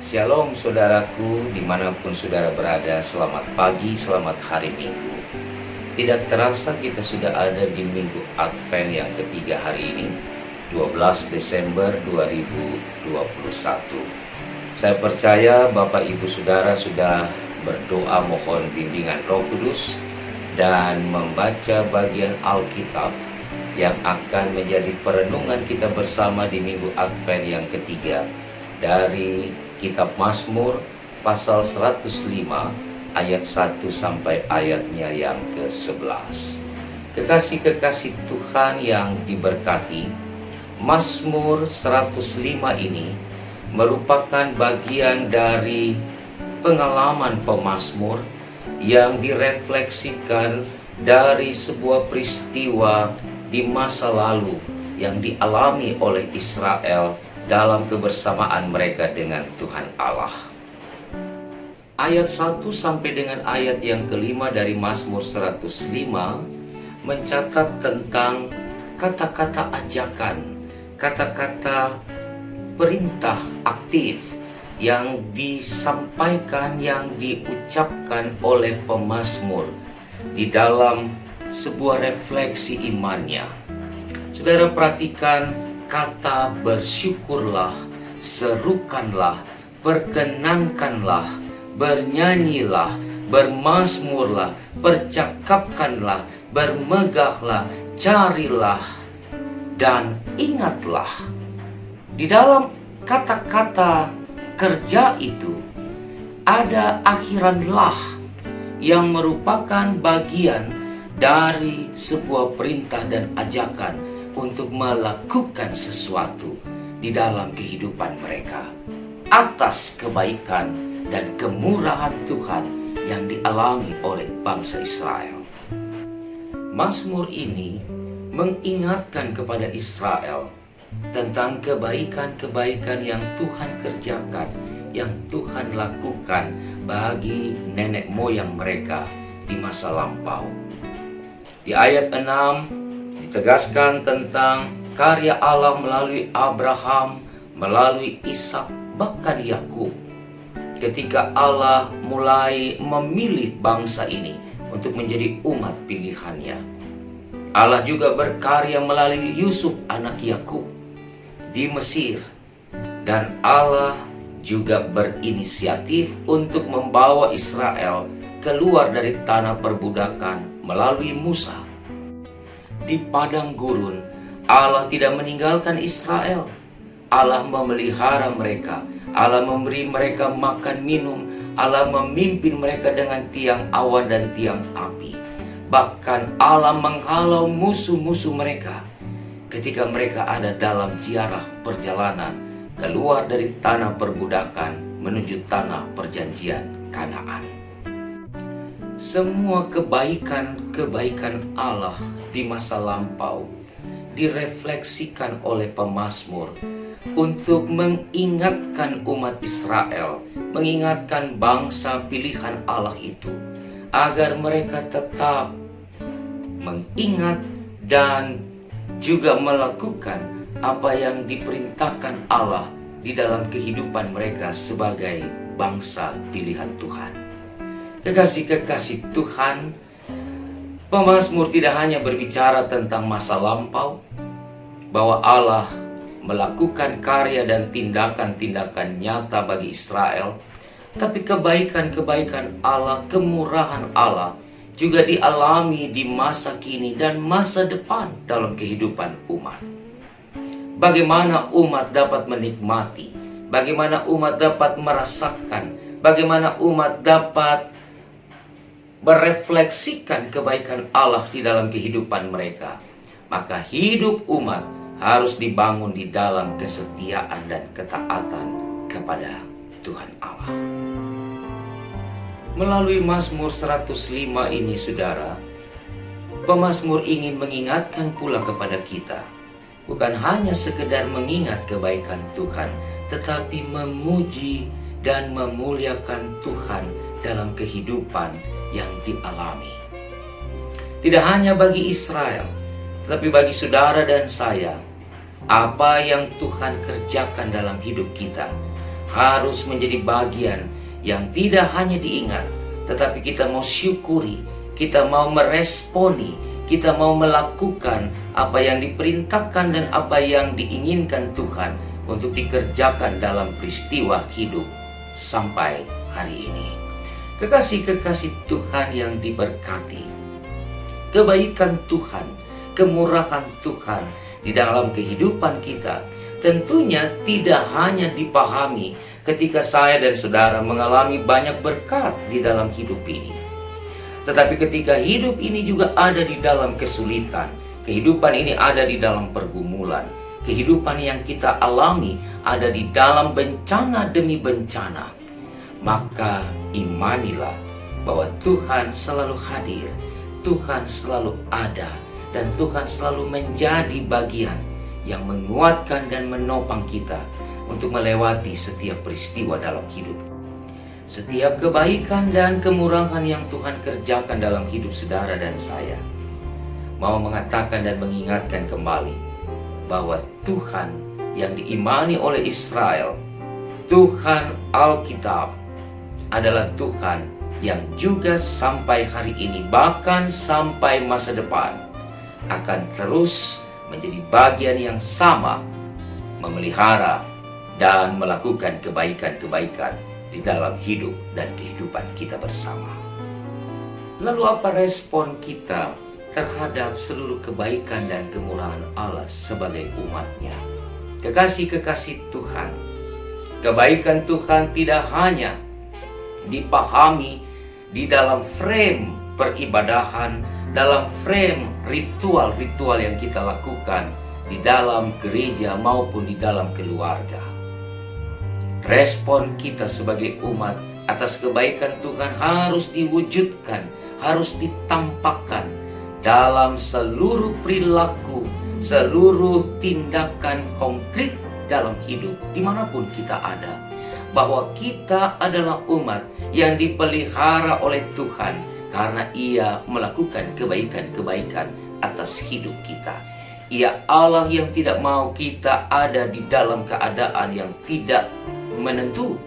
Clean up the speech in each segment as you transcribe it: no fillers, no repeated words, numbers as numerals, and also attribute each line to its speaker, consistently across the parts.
Speaker 1: Shalom saudaraku, dimanapun saudara berada, selamat pagi, selamat hari Minggu. Tidak terasa kita sudah ada di Minggu Advent yang ketiga hari ini, 12 Desember 2021. Saya percaya Bapak Ibu Saudara sudah berdoa mohon bimbingan Roh Kudus dan membaca bagian Alkitab yang akan menjadi perenungan kita bersama di Minggu Advent yang ketiga dari Kitab Mazmur pasal 105 ayat 1 sampai ayatnya yang ke-11. Kekasih-kekasih Tuhan yang diberkati, Mazmur 105 ini merupakan bagian dari pengalaman pemazmur yang direfleksikan dari sebuah peristiwa di masa lalu yang dialami oleh Israel dalam kebersamaan mereka dengan Tuhan Allah. Ayat 1 sampai dengan ayat yang kelima dari Mazmur 105 mencatat tentang kata-kata ajakan, kata-kata perintah aktif yang disampaikan, yang diucapkan oleh pemazmur di dalam sebuah refleksi imannya. Saudara perhatikan kata bersyukurlah, serukanlah, perkenankanlah, bernyanyilah, bermazmurlah, percakapkanlah, bermegahlah, carilah, dan ingatlah. Di dalam kata-kata kerja itu ada akhiran lah yang merupakan bagian dari sebuah perintah dan ajakan untuk melakukan sesuatu di dalam kehidupan mereka atas kebaikan dan kemurahan Tuhan yang dialami oleh bangsa Israel. Mazmur ini mengingatkan kepada Israel tentang kebaikan-kebaikan yang Tuhan kerjakan, yang Tuhan lakukan bagi nenek moyang mereka di masa lampau. Di ayat 6 ditegaskan tentang karya Allah melalui Abraham, melalui Ishak, bahkan Yakub. Ketika Allah mulai memilih bangsa ini untuk menjadi umat pilihannya. Allah juga berkarya melalui Yusuf anak Yakub di Mesir. Dan Allah juga berinisiatif untuk membawa Israel keluar dari tanah perbudakan melalui Musa. Di padang gurun, Allah tidak meninggalkan Israel. Allah memelihara mereka. Allah memberi mereka makan minum. Allah memimpin mereka dengan tiang awan dan tiang api. Bahkan Allah menghalau musuh-musuh mereka ketika mereka ada dalam ziarah perjalanan keluar dari tanah perbudakan menuju tanah perjanjian Kanaan. Semua kebaikan-kebaikan Allah di masa lampau direfleksikan oleh pemazmur untuk mengingatkan umat Israel, mengingatkan bangsa pilihan Allah itu, agar mereka tetap mengingat dan juga melakukan apa yang diperintahkan Allah di dalam kehidupan mereka sebagai bangsa pilihan Tuhan. Kekasih-kekasih Tuhan, pemazmur tidak hanya berbicara tentang masa lampau, bahwa Allah melakukan karya dan tindakan-tindakan nyata bagi Israel, tapi kebaikan-kebaikan Allah, kemurahan Allah juga dialami di masa kini dan masa depan dalam kehidupan umat. Bagaimana umat dapat menikmati, bagaimana umat dapat merasakan, bagaimana umat dapat merefleksikan kebaikan Allah di dalam kehidupan mereka. Maka hidup umat harus dibangun di dalam kesetiaan dan ketaatan kepada Tuhan Allah. Melalui Mazmur 105 ini, saudara, pemazmur ingin mengingatkan pula kepada kita, bukan hanya sekedar mengingat kebaikan Tuhan, tetapi memuji dan memuliakan Tuhan dalam kehidupan yang dialami. Tidak hanya bagi Israel, tetapi bagi saudara dan saya, apa yang Tuhan kerjakan dalam hidup kita harus menjadi bagian yang tidak hanya diingat, tetapi kita mau syukuri, kita mau meresponi, kita mau melakukan apa yang diperintahkan dan apa yang diinginkan Tuhan untuk dikerjakan dalam peristiwa hidup sampai hari ini. Kekasih-kekasih Tuhan yang diberkati, kebaikan Tuhan, kemurahan Tuhan di dalam kehidupan kita tentunya tidak hanya dipahami ketika saya dan saudara mengalami banyak berkat di dalam hidup ini. Tetapi ketika hidup ini juga ada di dalam kesulitan, kehidupan ini ada di dalam pergumulan, kehidupan yang kita alami ada di dalam bencana demi bencana, maka imanilah bahwa Tuhan selalu hadir, Tuhan selalu ada, dan Tuhan selalu menjadi bagian yang menguatkan dan menopang kita untuk melewati setiap peristiwa dalam hidup. Setiap kebaikan dan kemurahan yang Tuhan kerjakan dalam hidup saudara dan saya, mau mengatakan dan mengingatkan kembali bahwa Tuhan yang diimani oleh Israel, Tuhan Alkitab, adalah Tuhan yang juga sampai hari ini, bahkan sampai masa depan, akan terus menjadi bagian yang sama, memelihara dan melakukan kebaikan-kebaikan di dalam hidup dan kehidupan kita bersama. Lalu apa respon kita terhadap seluruh kebaikan dan kemurahan Allah sebagai umatnya? Kekasih-kekasih Tuhan, kebaikan Tuhan tidak hanya dipahami di dalam frame peribadahan, dalam frame ritual-ritual yang kita lakukan di dalam gereja maupun di dalam keluarga. Respon kita sebagai umat atas kebaikan Tuhan harus diwujudkan, harus ditampakkan dalam seluruh perilaku, seluruh tindakan konkret dalam hidup dimanapun kita ada. Bahwa kita adalah umat yang dipelihara oleh Tuhan karena Ia melakukan kebaikan-kebaikan atas hidup kita. Ia Allah yang tidak mau kita ada di dalam keadaan yang tidak menentu.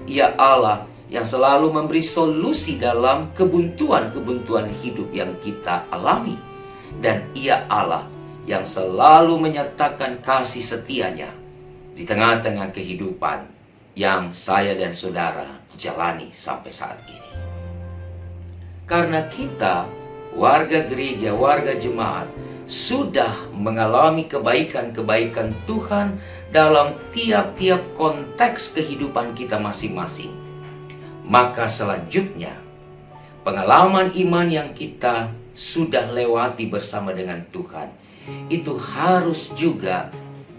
Speaker 1: Ia Allah yang selalu memberi solusi dalam kebuntuan-kebuntuan hidup yang kita alami. Dan Ia Allah yang selalu menyatakan kasih setianya di tengah-tengah kehidupan yang saya dan saudara jalani sampai saat ini. Karena kita, warga gereja, warga jemaat, sudah mengalami kebaikan-kebaikan Tuhan dalam tiap-tiap konteks kehidupan kita masing-masing, maka selanjutnya pengalaman iman yang kita sudah lewati bersama dengan Tuhan itu harus juga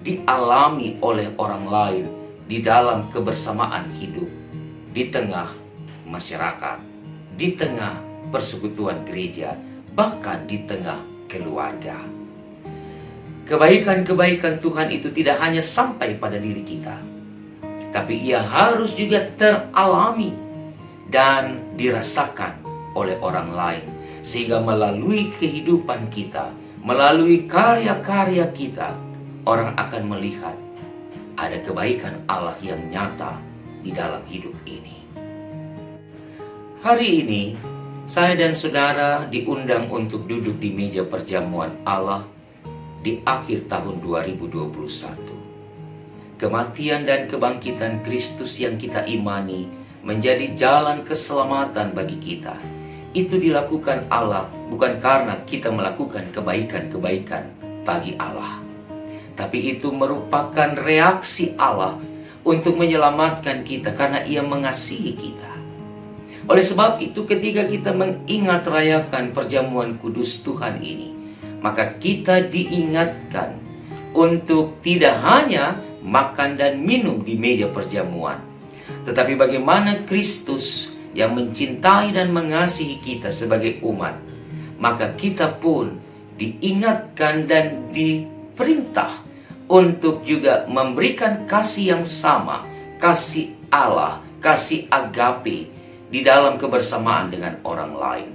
Speaker 1: dialami oleh orang lain di dalam kebersamaan hidup, di tengah masyarakat, di tengah persekutuan gereja, bahkan di tengah keluarga. Kebaikan-kebaikan Tuhan itu tidak hanya sampai pada diri kita, tapi ia harus juga teralami dan dirasakan oleh orang lain, sehingga melalui kehidupan kita, melalui karya-karya kita, orang akan melihat ada kebaikan Allah yang nyata di dalam hidup ini. Hari ini saya dan saudara diundang untuk duduk di meja perjamuan Allah di akhir tahun 2021. Kematian dan kebangkitan Kristus yang kita imani menjadi jalan keselamatan bagi kita. Itu dilakukan Allah bukan karena kita melakukan kebaikan-kebaikan bagi Allah, tapi itu merupakan reaksi Allah untuk menyelamatkan kita karena Ia mengasihi kita. Oleh sebab itu ketika kita mengingat rayakan perjamuan kudus Tuhan ini, maka kita diingatkan untuk tidak hanya makan dan minum di meja perjamuan, tetapi bagaimana Kristus yang mencintai dan mengasihi kita sebagai umat, maka kita pun diingatkan dan diperintah untuk juga memberikan kasih yang sama, kasih Allah, kasih agape di dalam kebersamaan dengan orang lain.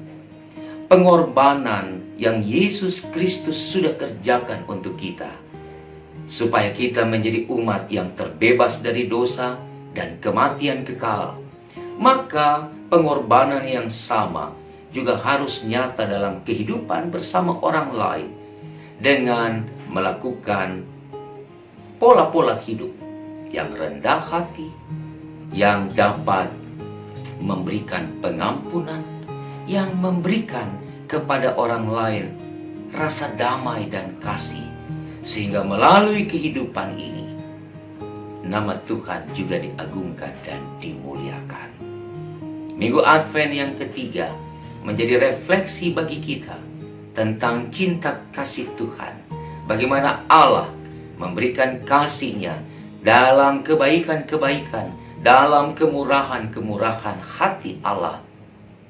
Speaker 1: Pengorbanan yang Yesus Kristus sudah kerjakan untuk kita, supaya kita menjadi umat yang terbebas dari dosa, dan kematian kekal, maka pengorbanan yang sama juga harus nyata dalam kehidupan bersama orang lain dengan melakukan pola-pola hidup yang rendah hati, yang dapat memberikan pengampunan, yang memberikan kepada orang lain rasa damai dan kasih, sehingga melalui kehidupan ini nama Tuhan juga diagungkan dan dimuliakan. Minggu Advent yang ketiga menjadi refleksi bagi kita tentang cinta kasih Tuhan. Bagaimana Allah memberikan kasih-Nya dalam kebaikan-kebaikan, dalam kemurahan-kemurahan hati Allah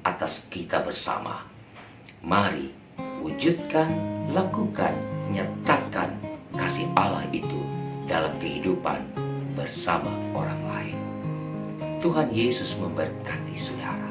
Speaker 1: atas kita bersama. Mari wujudkan, lakukan, nyatakan kasih Allah itu dalam kehidupan bersama orang lain. Tuhan Yesus memberkati saudara.